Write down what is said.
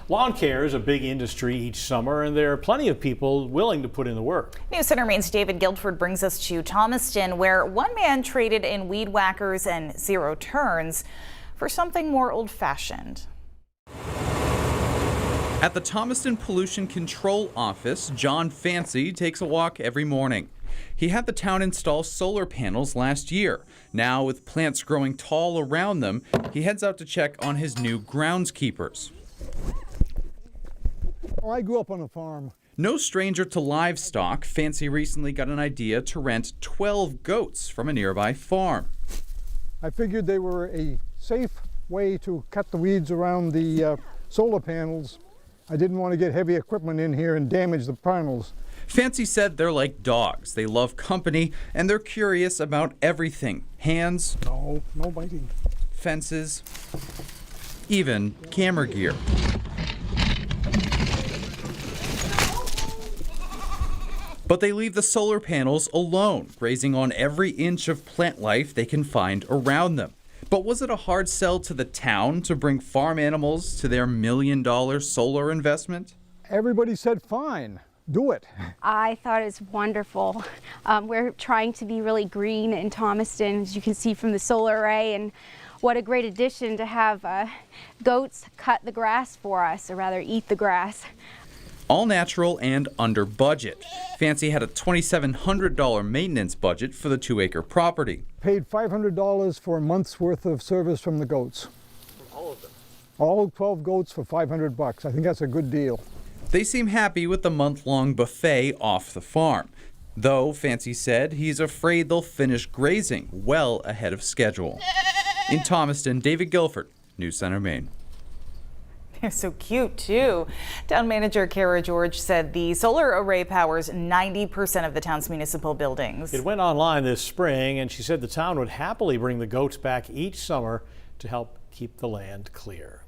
Lawn care is a big industry each summer, and there are plenty of people willing to put in the work. News Center Maine's David Guilford brings us to Thomaston, where one man traded in weed whackers and zero turns for something more old-fashioned. At the Thomaston Pollution Control Office, John Fancy takes a walk every morning. He had the town install solar panels last year. Now, with plants growing tall around them, he heads out to check on his new groundskeepers. I grew up on a farm. No stranger to livestock, Fancy recently got an idea to rent 12 goats from a nearby farm. I figured they were a safe way to cut the weeds around the solar panels. I didn't want to get heavy equipment in here and damage the panels. Fancy said they're like dogs. They love company and they're curious about everything. Hands, No biting. fences, even camera gear. But they leave the solar panels alone, grazing on every inch of plant life they can find around them. But was it a hard sell to the town to bring farm animals to their $1 million solar investment? Everybody said, fine, do it. I thought it was wonderful. We're trying to be really green in Thomaston, as you can see from the solar array, and what a great addition to have goats cut the grass for us, or rather eat the grass. All natural and under budget. Fancy had a $2,700 maintenance budget for the 2-acre property. Paid $500 for a month's worth of service from the goats. From all of them? All 12 goats for $500. I think that's a good deal. They seem happy with the month-long buffet off the farm. Though, Fancy said, he's afraid they'll finish grazing well ahead of schedule. In Thomaston, David Guilford, News Center, Maine. They're so cute, too. Town manager Kara George said the solar array powers 90% of the town's municipal buildings. It went online this spring, and she said the town would happily bring the goats back each summer to help keep the land clear.